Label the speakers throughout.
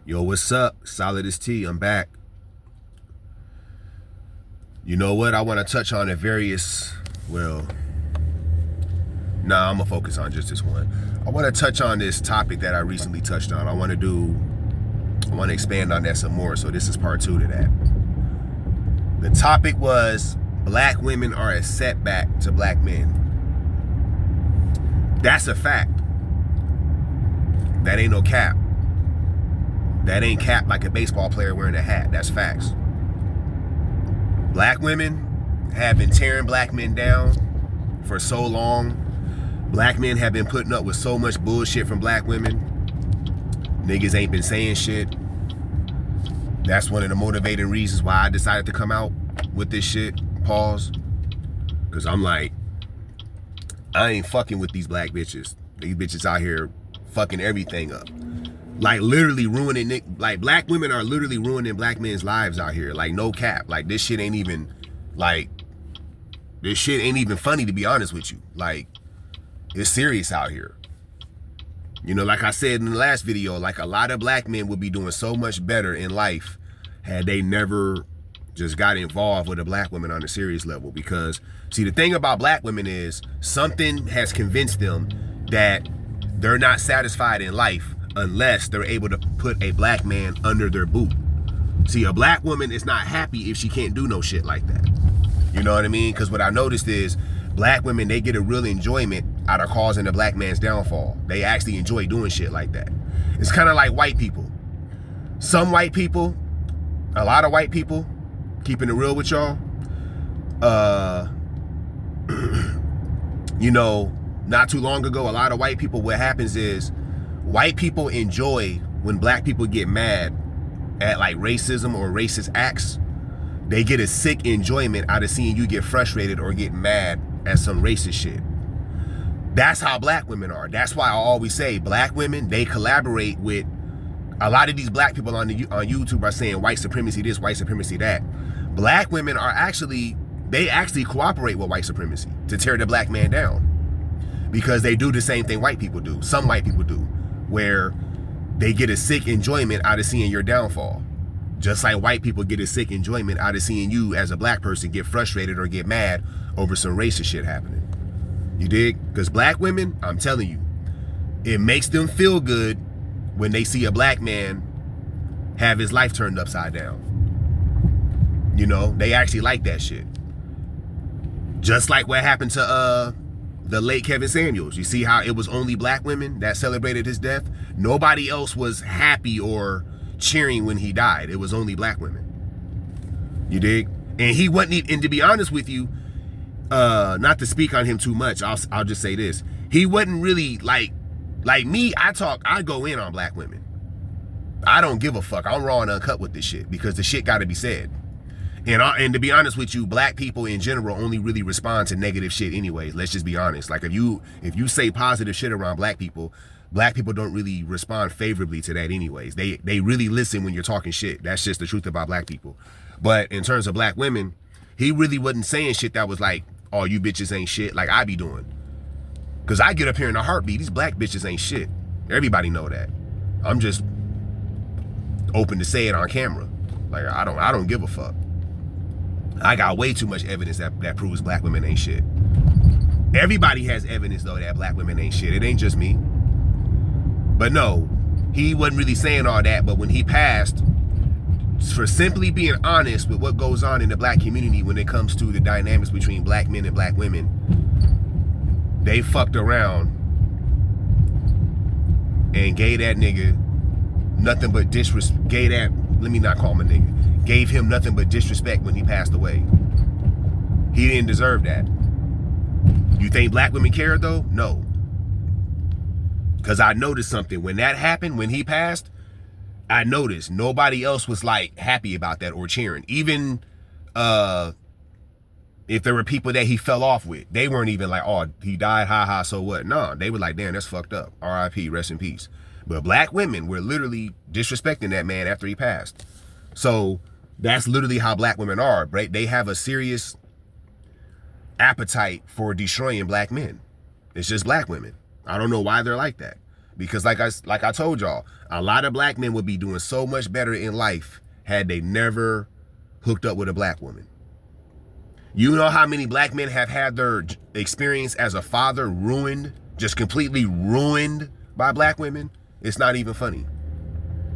Speaker 1: Yo, what's up? Solidus-T, I'm back. You know what? I want to touch on I'm going to focus on just this one. I want to touch on this topic that I recently touched on. I want to expand on that some more, so this is part 2 to that. The topic was black women are a setback to black men. That's a fact. That ain't no cap. That ain't cap like a baseball player wearing a hat. That's facts. Black women have been tearing black men down for so long. Black men have been putting up with so much bullshit from black women. Niggas ain't been saying shit. That's one of the motivating reasons why I decided to come out with this shit. Pause. Because I'm like, I ain't fucking with these black bitches. These bitches out here fucking everything up. Like literally ruining it. Like black women are literally ruining black men's lives out here. Like no cap. Like this shit ain't even funny, to be honest with you. Like it's serious out here. You know, like I said in the last video, like a lot of black men would be doing so much better in life had they never just got involved with a black woman on a serious level. Because see, the thing about black women is something has convinced them that they're not satisfied in life unless they're able to put a black man under their boot. See, a black woman is not happy if she can't do no shit like that. You know what I mean? Because what I noticed is black women, they get a real enjoyment out of causing a black man's downfall. They actually enjoy doing shit like that. It's kind of like white people. Some white people, a lot of white people, keeping it real with y'all, you know, not too long ago, a lot of white people, what happens is white people enjoy when black people get mad at like racism or racist acts. They get a sick enjoyment out of seeing you get frustrated or get mad at some racist shit. That's how black women are. That's why I always say black women, they collaborate with a lot of these black people on YouTube are saying white supremacy this, white supremacy that. Black women are actually cooperate with white supremacy to tear the black man down. Because they do the same thing white people do. Some white people do. Where they get a sick enjoyment out of seeing your downfall. Just like white people get a sick enjoyment out of seeing you as a black person get frustrated or get mad over some racist shit happening. You dig? Because black women, I'm telling you, it makes them feel good when they see a black man have his life turned upside down. You know, they actually like that shit. Just like what happened to the late Kevin Samuels. You see how it was only black women that celebrated his death? Nobody else was happy or cheering when he died. It was only black women. You dig? And he wasn't, and to be honest with you, not to speak on him too much, I'll just say this. He wasn't really like me, I go in on black women. I don't give a fuck. I'm raw and uncut with this shit because the shit gotta be said. And to be honest with you, black people in general only really respond to negative shit anyways. Let's just be honest. Like if you say positive shit around black people don't really respond favorably to that anyways. They really listen when you're talking shit. That's just the truth about black people. But in terms of black women, he really wasn't saying shit that was like, oh, you bitches ain't shit like I be doing. Because I get up here in a heartbeat. These black bitches ain't shit. Everybody know that. I'm just open to say it on camera. Like I don't give a fuck. I got way too much evidence that proves black women ain't shit. Everybody has evidence, though, that black women ain't shit. It ain't just me. But no, he wasn't really saying all that. But when he passed, for simply being honest with what goes on in the black community when it comes to the dynamics between black men and black women, they fucked around and gave that nigga nothing but disrespect. Let me not call him a nigga. Gave him nothing but disrespect when he passed away. He didn't deserve that. You think black women cared though? No. Because I noticed something. When that happened, when he passed, I noticed nobody else was like happy about that or cheering. Even if there were people that he fell off with, they weren't even like, oh, he died, haha, so what? No, they were like, damn, that's fucked up. R.I.P., rest in peace. But black women were literally disrespecting that man after he passed. So that's literally how black women are, right? They have a serious appetite for destroying black men. It's just black women. I don't know why they're like that. Because like I told y'all, a lot of black men would be doing so much better in life had they never hooked up with a black woman. You know how many black men have had their experience as a father ruined, just completely ruined by black women? It's not even funny.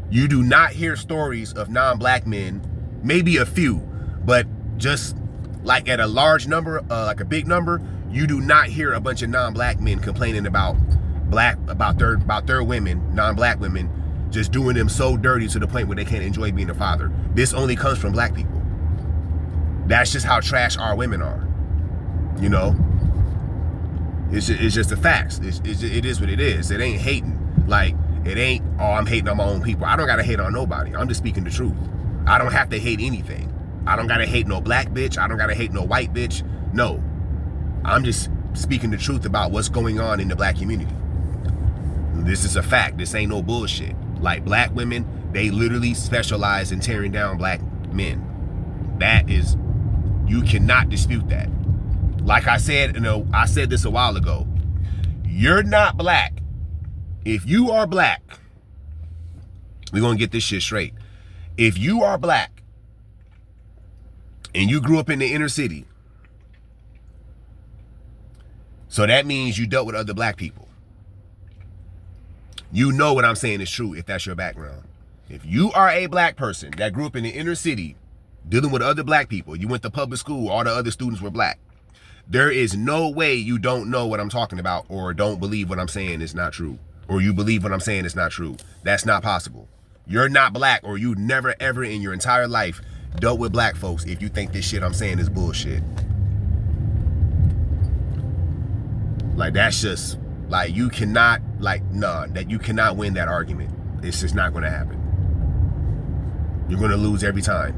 Speaker 1: You do not hear stories of non-black men, maybe a few, but just like at a large number, like a big number, you do not hear a bunch of non-black men complaining about their women, non-black women, just doing them so dirty to the point where they can't enjoy being a father. This only comes from black people. That's just how trash our women are. You know? It's just the facts. It is what it is. It ain't hating. Like, it ain't, oh, I'm hating on my own people. I don't gotta hate on nobody. I'm just speaking the truth. I don't have to hate anything. I don't gotta hate no black bitch. I don't gotta hate no white bitch. No. I'm just speaking the truth about what's going on in the black community. This is a fact. This ain't no bullshit. Like, black women, they literally specialize in tearing down black men. That is, you cannot dispute that. Like I said, I said this a while ago. You're not black. If you are black, we're gonna get this shit straight. If you are black and you grew up in the inner city, so that means you dealt with other black people. You know what I'm saying is true if that's your background. If you are a black person that grew up in the inner city dealing with other black people, you went to public school, all the other students were black, there is no way you don't know what I'm talking about or don't believe what I'm saying is not true. Or you believe what I'm saying is not true. That's not possible. You're not black, or you never ever in your entire life dealt with black folks if you think this shit I'm saying is bullshit. Like, that's just, like, you cannot, like, nah, that you cannot win that argument. It's just not gonna happen. You're gonna lose every time.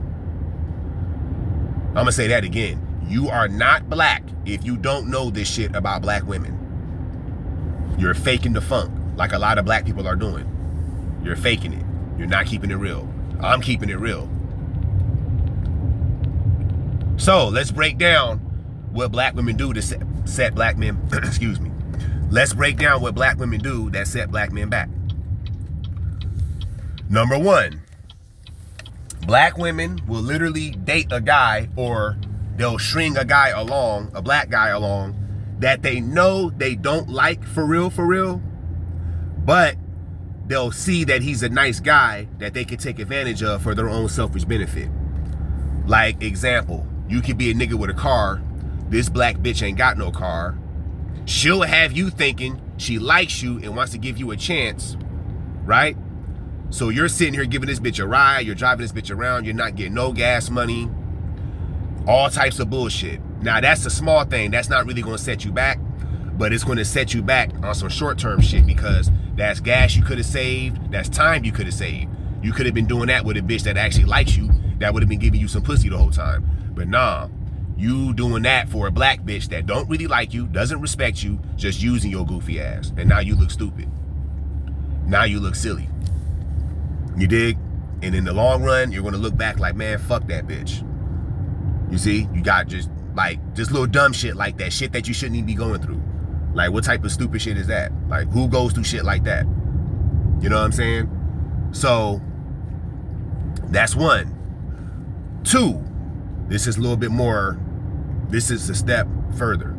Speaker 1: I'm gonna say that again. You are not black if you don't know this shit about black women. You're faking the funk, like a lot of black people are doing. You're faking it. You're not keeping it real. I'm keeping it real. So let's break down what black women do to set black men, excuse me. Let's break down what black women do that set black men back. Number one, black women will literally date a guy, or they'll string a guy along, a black guy along, that they know they don't like for real, but they'll see that he's a nice guy that they can take advantage of for their own selfish benefit. Like, example, you could be a nigga with a car. This black bitch ain't got no car. She'll have you thinking she likes you and wants to give you a chance, right? So you're sitting here giving this bitch a ride. You're driving this bitch around. You're not getting no gas money. All types of bullshit. Now, that's a small thing. That's not really going to set you back, but it's going to set you back on some short-term shit, because that's gas you could have saved. That's time you could have saved. You could have been doing that with a bitch that actually likes you, that would have been giving you some pussy the whole time. But nah, you doing that for a black bitch that don't really like you, doesn't respect you, just using your goofy ass. And now you look stupid. Now you look silly. You dig? And in the long run, you're going to look back like, man, fuck that bitch. You see? You got just little dumb shit like that. Shit that you shouldn't even be going through. Like, what type of stupid shit is that? Like, who goes through shit like that? You know what I'm saying? So, that's one. Two, this is a little bit more, this is a step further.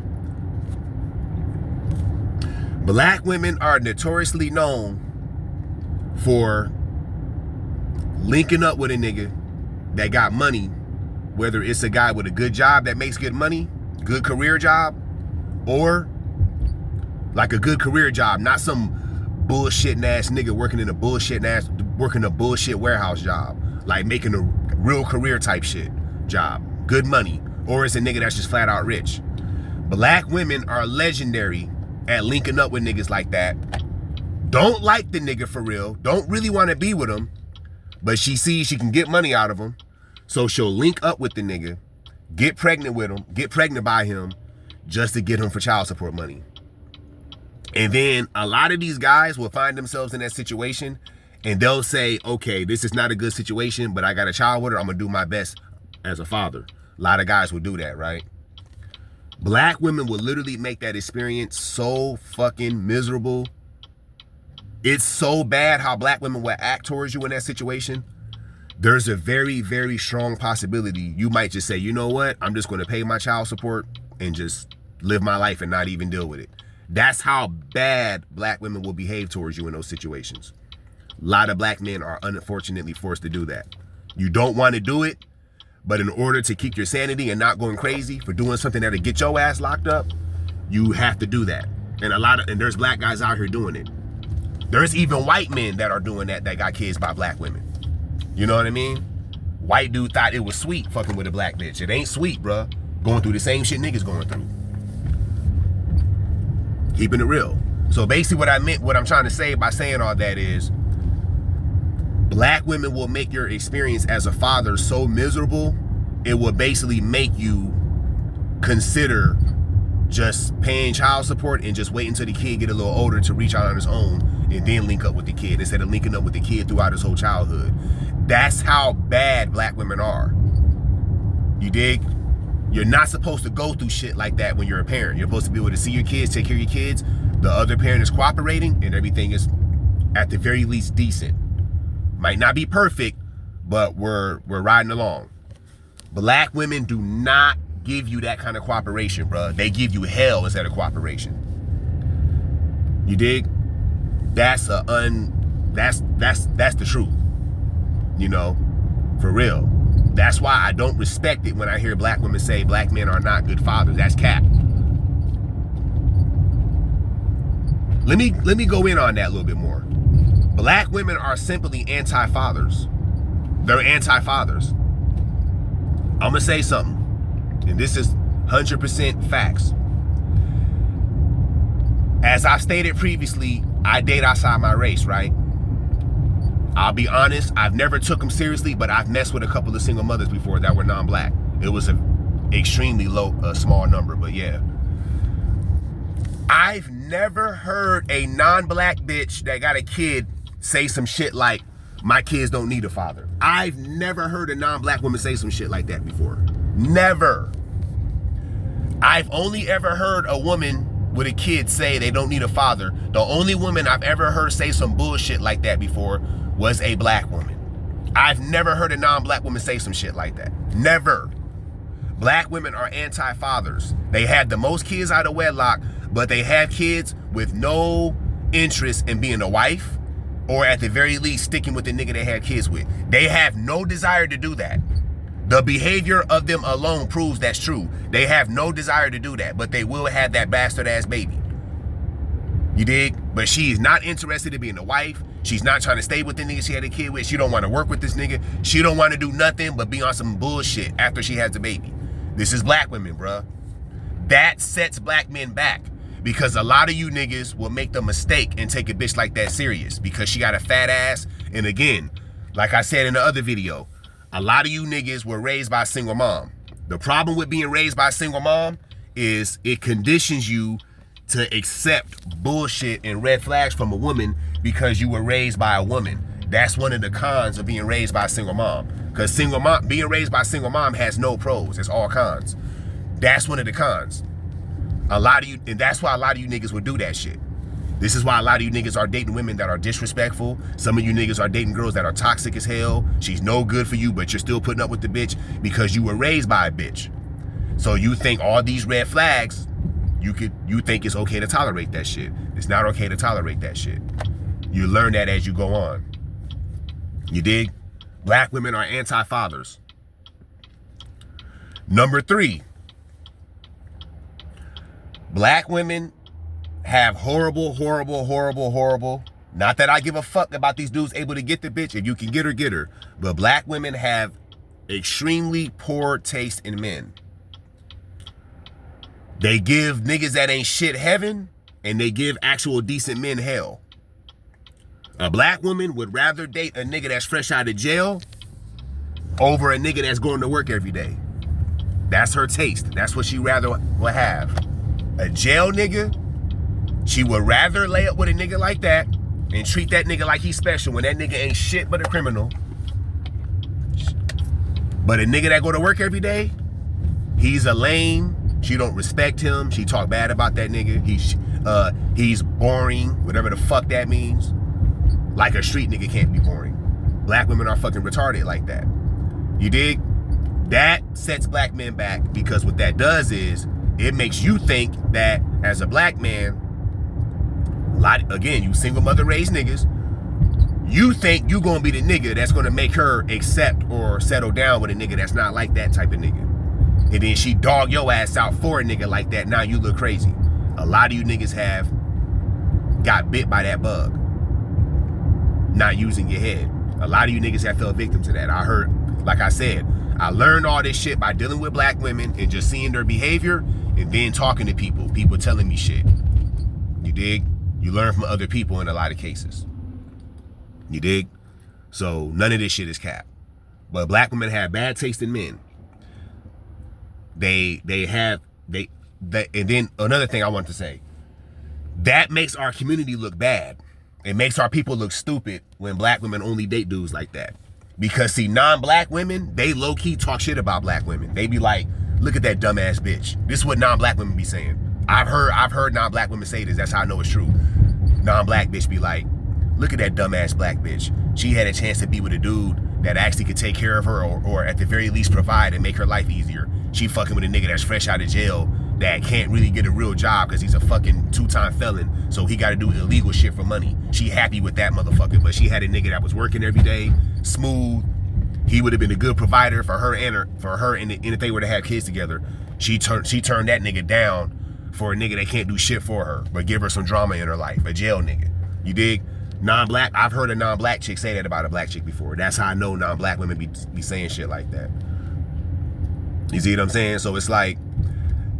Speaker 1: Black women are notoriously known for linking up with a nigga that got money, whether it's a guy with a good job that makes good money, good career job, or like a good career job, not some bullshitting ass nigga working a bullshit warehouse job, like making a real career type shit job, good money, or it's a nigga that's just flat out rich. Black women are legendary at linking up with niggas like that. Don't like the nigga for real, don't really want to be with him, but she sees she can get money out of him, so she'll link up with the nigga, get pregnant with him, get pregnant by him, just to get him for child support money. And then a lot of these guys will find themselves in that situation, and they'll say, okay, this is not a good situation, but I got a child with her, I'm gonna do my best as a father. A lot of guys will do that, right? Black women will literally make that experience so fucking miserable. It's so bad how black women will act towards you in that situation. There's a very, very strong possibility you might just say, you know what? I'm just going to pay my child support and just live my life and not even deal with it. That's how bad black women will behave towards you in those situations. A lot of black men are unfortunately forced to do that. You don't want to do it, but in order to keep your sanity and not going crazy for doing something that'll get your ass locked up, you have to do that. And there's black guys out here doing it. There's even white men that are doing that got kids by black women. You know what I mean? White dude thought it was sweet fucking with a black bitch. It ain't sweet, bruh. Going through the same shit niggas going through. Keeping it real. So basically what I'm trying to say by saying all that is, black women will make your experience as a father so miserable, it will basically make you consider just paying child support and just wait until the kid get a little older to reach out on his own and then link up with the kid instead of linking up with the kid throughout his whole childhood. That's how bad black women are. You dig? You're not supposed to go through shit like that when you're a parent. You're supposed to be able to see your kids, take care of your kids. The other parent is cooperating and everything is at the very least decent. Might not be perfect, but we're riding along. Black women do not give you that kind of cooperation, bro. They give you hell instead of cooperation. You dig? That's the truth. You know, for real. That's why I don't respect it when I hear black women say black men are not good fathers. That's cap. Let me go in on that a little bit more. Black women are simply anti-fathers. They're anti-fathers. I'm gonna say something, and this is 100% facts. As I've stated previously, I date outside my race, right? I'll be honest, I've never took them seriously, but I've messed with a couple of single mothers before that were non-black. It was an extremely small number, but yeah. I've never heard a non-black bitch that got a kid say some shit like, my kids don't need a father. I've never heard a non-black woman say some shit like that before. Never. I've only ever heard a woman with a kid say they don't need a father. The only woman I've ever heard say some bullshit like that before was a black woman. I've never heard a non-black woman say some shit like that. Never. Black women are anti-fathers. They have the most kids out of wedlock, but they have kids with no interest in being a wife, or at the very least sticking with the nigga they had kids with. They have no desire to do that. The behavior of them alone proves that's true. They have no desire to do that, but they will have that bastard ass baby. You dig? But she's not interested in being a wife. She's not trying to stay with the nigga she had a kid with. She don't want to work with this nigga. She don't want to do nothing but be on some bullshit after she has the baby. This is black women, bruh. That sets black men back, because a lot of you niggas will make the mistake and take a bitch like that serious because she got a fat ass. And again, like I said in the other video, a lot of you niggas were raised by a single mom. The problem with being raised by a single mom is it conditions you to accept bullshit and red flags from a woman because you were raised by a woman. That's one of the cons of being raised by a single mom. Because being raised by a single mom has no pros. It's all cons. That's one of the cons. A lot of you, and that's why a lot of you niggas would do that shit. This is why a lot of you niggas are dating women that are disrespectful. Some of you niggas are dating girls that are toxic as hell. She's no good for you, but you're still putting up with the bitch because you were raised by a bitch. So you think all these red flags, you think it's okay to tolerate that shit. It's not okay to tolerate that shit. You learn that as you go on. You dig? Black women are anti-fathers. Number 3. Black women have horrible, not that I give a fuck about these dudes able to get the bitch. If you can get her, get her. But black women have extremely poor taste in men. They give niggas that ain't shit heaven, and they give actual decent men hell. A black woman would rather date a nigga that's fresh out of jail over a nigga that's going to work every day. That's her taste. That's what she rather will have. A jail nigga, she would rather lay up with a nigga like that and treat that nigga like he's special when that nigga ain't shit but a criminal. But a nigga that go to work every day, he's a lame. She don't respect him. She talk bad about that nigga. He's boring, whatever the fuck that means. Like a street nigga can't be boring. Black women are fucking retarded like that. You dig? That sets black men back, because what that does is it makes you think that as a black man, again, you single mother raised niggas, you think you gonna be the nigga that's gonna make her accept or settle down with a nigga that's not like that type of nigga. And then she dog your ass out for a nigga like that. Now you look crazy. A lot of you niggas have got bit by that bug. Not using your head. A lot of you niggas have fell victim to that. I heard, like I said, I learned all this shit by dealing with black women and just seeing their behavior and then talking to people. People telling me shit. You dig? You learn from other people in a lot of cases. You dig? So none of this shit is cap. But black women have bad taste in men. And then another thing I want to say, that makes our community look bad. It makes our people look stupid when black women only date dudes like that. Because see, non-black women, they low-key talk shit about black women. They be like, look at that dumbass bitch. This is what non-black women be saying. I've heard non-black women say this. That's how I know it's true. Non-black bitch be like, look at that dumbass black bitch. She had a chance to be with a dude that actually could take care of her or at the very least provide and make her life easier. She fucking with a nigga that's fresh out of jail that can't really get a real job because he's a fucking 2-time felon, so he got to do illegal shit for money. She happy with that motherfucker, but she had a nigga that was working every day, smooth. He would have been a good provider for her and if they were to have kids together. She turned that nigga down for a nigga that can't do shit for her, but give her some drama in her life, a jail nigga. You dig? Non-black, I've heard a non-black chick say that about a black chick before. That's how I know non-black women be saying shit like that. You see what I'm saying? So it's like,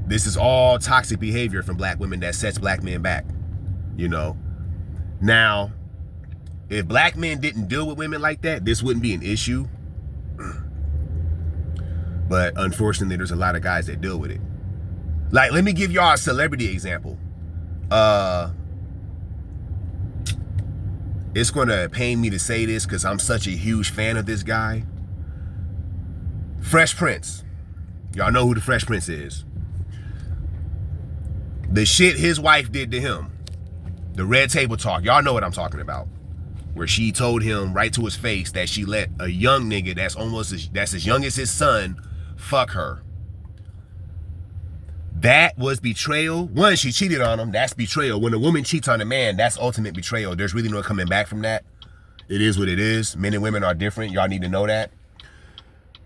Speaker 1: this is all toxic behavior from black women that sets black men back, you know? Now, if black men didn't deal with women like that, this wouldn't be an issue. But unfortunately, there's a lot of guys that deal with it. Like, let me give y'all a celebrity example. It's gonna pain me to say this because I'm such a huge fan of this guy. Fresh Prince. Y'all know who the Fresh Prince is. The shit his wife did to him. The red table talk. Y'all know what I'm talking about. Where she told him right to his face that she let a young nigga that's as young as his son fuck her. That was betrayal. One, she cheated on him. That's betrayal. When a woman cheats on a man, that's ultimate betrayal. There's really no coming back from that. It is what it is. Men and women are different. Y'all need to know that.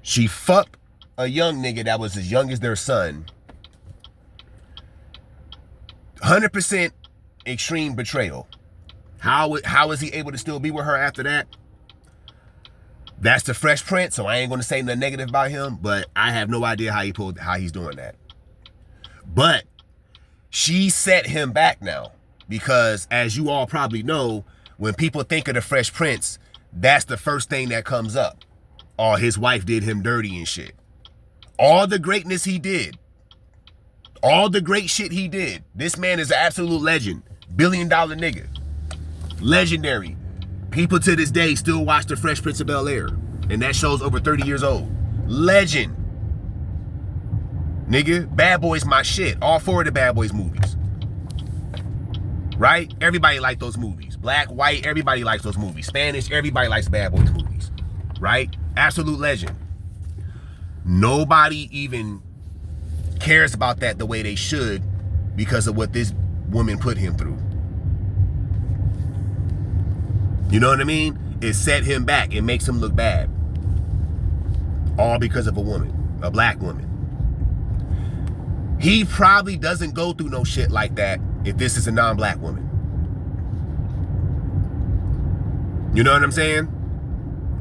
Speaker 1: She fucked a young nigga that was as young as their son. 100% extreme betrayal. How is he able to still be with her after that? That's the Fresh Prince, so I ain't gonna say nothing negative about him, but I have no idea how he's doing that. But she set him back now, because as you all probably know, when people think of the Fresh Prince, that's the first thing that comes up. Oh, his wife did him dirty and shit. All the greatness he did, all the great shit he did. This man is an absolute legend. $1 billion nigga. Legendary. People to this day still watch the Fresh Prince of Bel-Air. And that show's over 30 years old. Legend. Nigga, Bad Boys my shit. All 4 of the Bad Boys movies. Right? Everybody liked those movies. Black, white, everybody likes those movies. Spanish, everybody likes Bad Boys movies. Right? Absolute legend. Nobody even cares about that the way they should because of what this woman put him through. You know what I mean? It set him back. It makes him look bad. All because of a woman. A black woman. He probably doesn't go through no shit like that if this is a non-black woman. You know what I'm saying?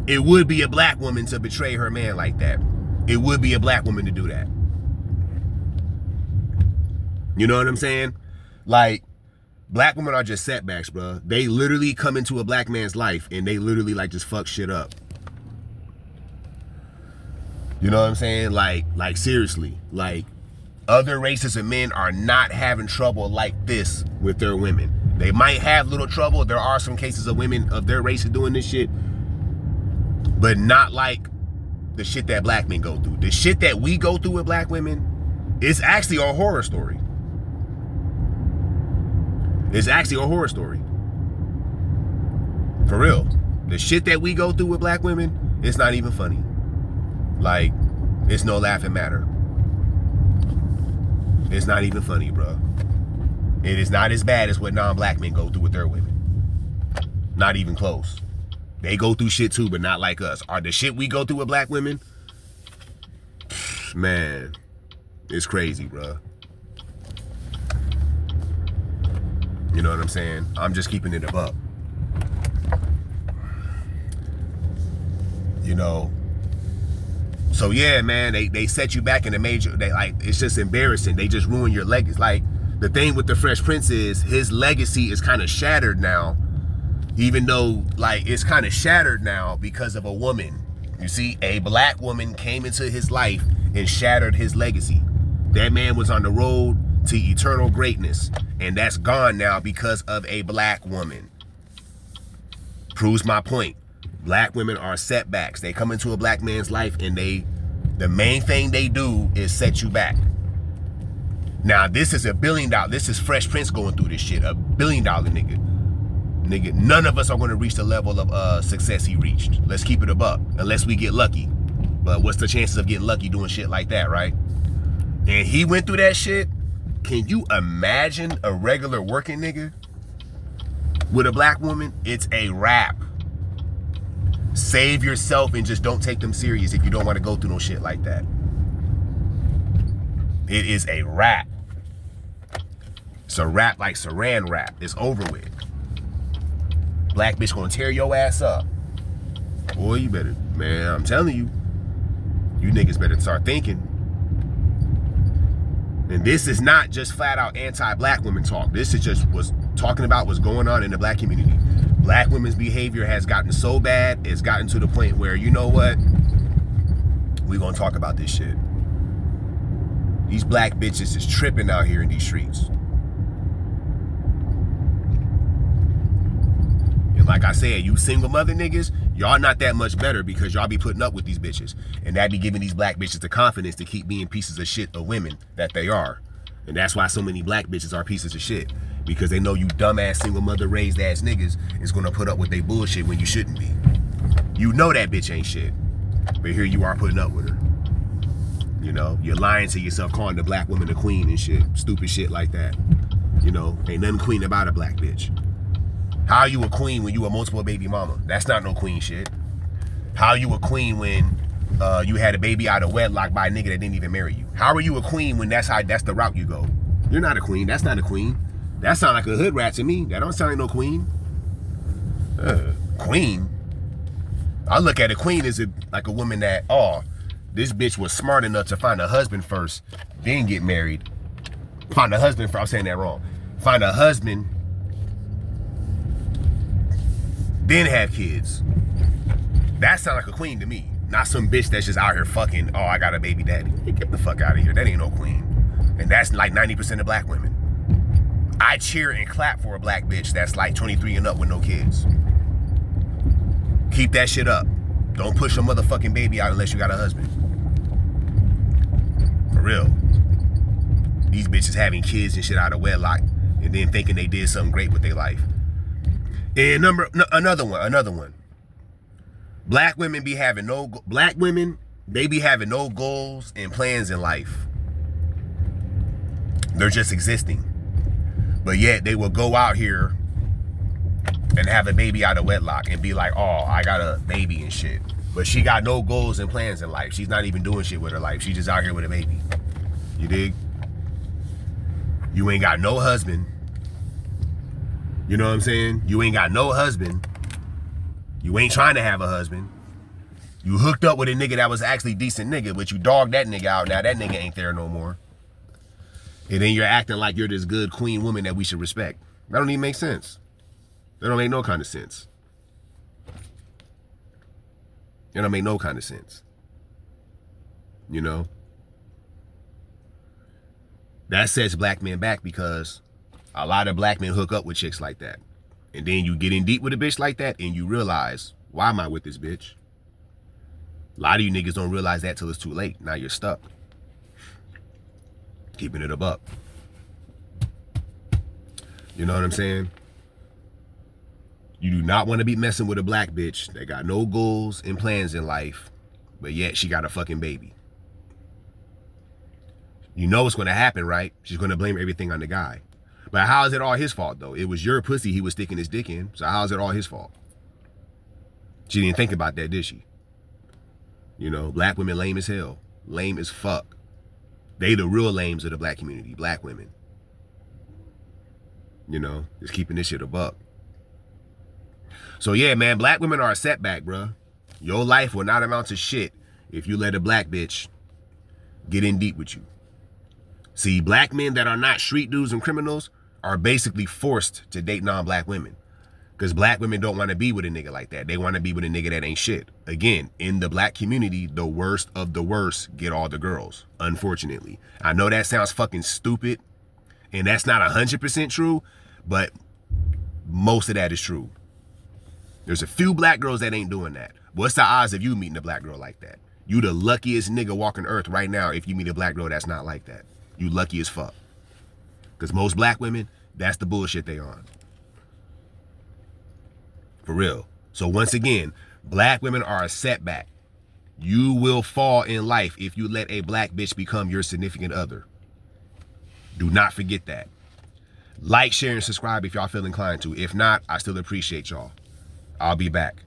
Speaker 1: It would be a black woman to betray her man like that. It would be a black woman to do that. You know what I'm saying? Like, black women are just setbacks, bro. They literally come into a black man's life and they literally like just fuck shit up. You know what I'm saying? Like seriously. Like, other races of men are not having trouble like this with their women. They might have little trouble. There are some cases of women of their race doing this shit, but not like the shit that black men go through. The shit that we go through with black women is actually a horror story. It's actually a horror story. For real. The shit that we go through with black women, it's not even funny. Like, it's no laughing matter. It's not even funny, bro. It is not as bad as what non-black men go through with their women. Not even close. They go through shit too, but not like us. The shit we go through with black women, man, it's crazy, bro. You know what I'm saying? I'm just keeping it a buck. You know? So yeah, man, they set you back in a major, it's just embarrassing. They just ruin your legacy. Like, the thing with the Fresh Prince is his legacy is kind of shattered now, even though, like, it's kind of shattered now because of a woman. You see, a black woman came into his life and shattered his legacy. That man was on the road to eternal greatness, and that's gone now because of a black woman. Proves my point. Black women are setbacks. They come into a black man's life, and the main thing they do is set you back. Now, this is $1 billion. This is Fresh Prince going through this shit. $1 billion nigga. Nigga, none of us are going to reach the level of success he reached. Let's keep it a buck, unless we get lucky. But what's the chances of getting lucky doing shit like that, right? And he went through that shit. Can you imagine a regular working nigga with a black woman? It's a wrap. Save yourself and just don't take them serious if you don't want to go through no shit like that. It is a wrap. It's a wrap like saran wrap. It's over with. Black bitch gonna tear your ass up. Boy, you better, man, I'm telling you. You niggas better start thinking. And this is not just flat out anti-black women talk. This is just talking about what's going on in the black community. Black women's behavior has gotten so bad, it's gotten to the point where, you know what? We're gonna talk about this shit. These black bitches is tripping out here in these streets. And like I said, you single mother niggas, y'all not that much better because y'all be putting up with these bitches. And that be giving these black bitches the confidence to keep being pieces of shit of women that they are. And that's why so many black bitches are pieces of shit. Because they know you dumbass single mother raised ass niggas is gonna put up with they bullshit when you shouldn't be. You know that bitch ain't shit. But here you are putting up with her. You know, you're lying to yourself, calling the black woman a queen and shit. Stupid shit like that. You know, ain't nothing queen about a black bitch. How are you a queen when you a multiple baby mama? That's not no queen shit. How are you a queen when you had a baby out of wedlock by a nigga that didn't even marry you? How are you a queen when that's the route you go? You're not a queen. That's not a queen. That sound like a hood rat to me. That don't sound like no queen. Queen? I look at a queen as like a woman that, this bitch was smart enough to find a husband first, then get married. Find a husband first. I'm saying that wrong. Find a husband, then have kids. That sounds like a queen to me. Not some bitch that's just out here fucking, I got a baby daddy. Hey, get the fuck out of here. That ain't no queen. And that's like 90% of black women. I cheer and clap for a black bitch that's like 23 and up with no kids. Keep that shit up. Don't push a motherfucking baby out unless you got a husband. For real. These bitches having kids and shit out of wedlock and then thinking they did something great with their life. And another one. Black women, they be having no goals and plans in life. They're just existing. But yet they will go out here and have a baby out of wedlock and be like, I got a baby and shit. But she got no goals and plans in life. She's not even doing shit with her life. She's just out here with a baby. You dig? You ain't got no husband. You know what I'm saying? You ain't got no husband. You ain't trying to have a husband. You hooked up with a nigga that was actually decent nigga, but you dogged that nigga out. Now that nigga ain't there no more. And then you're acting like you're this good queen woman that we should respect. That don't even make sense. That don't make no kind of sense. It don't make no kind of sense. You know? That sets black men back because a lot of black men hook up with chicks like that. And then you get in deep with a bitch like that and you realize, why am I with this bitch? A lot of you niggas don't realize that till it's too late. Now you're stuck. Keeping it a buck. You know what I'm saying? You do not want to be messing with a black bitch that got no goals and plans in life, but yet she got a fucking baby. You know what's going to happen, right? She's going to blame everything on the guy. But how is it all his fault, though? It was your pussy he was sticking his dick in, so how is it all his fault? She didn't think about that, did she? You know, black women lame as hell. Lame as fuck. They the real lames of the black community, black women. You know, just keeping this shit a buck. So yeah, man, black women are a setback, bruh. Your life will not amount to shit if you let a black bitch get in deep with you. See, black men that are not street dudes and criminals are basically forced to date non-black women. Because black women don't want to be with a nigga like that. They want to be with a nigga that ain't shit. Again, in the black community, the worst of the worst get all the girls, unfortunately. I know that sounds fucking stupid, and that's not 100% true, but most of that is true. There's a few black girls that ain't doing that. What's the odds of you meeting a black girl like that? You the luckiest nigga walking earth right now if you meet a black girl that's not like that. You lucky as fuck. Because most black women, that's the bullshit they on. For real. So once again, black women are a setback. You will fall in life if you let a black bitch become your significant other. Do not forget that. Like, share, and subscribe if y'all feel inclined to. If not, I still appreciate y'all. I'll be back.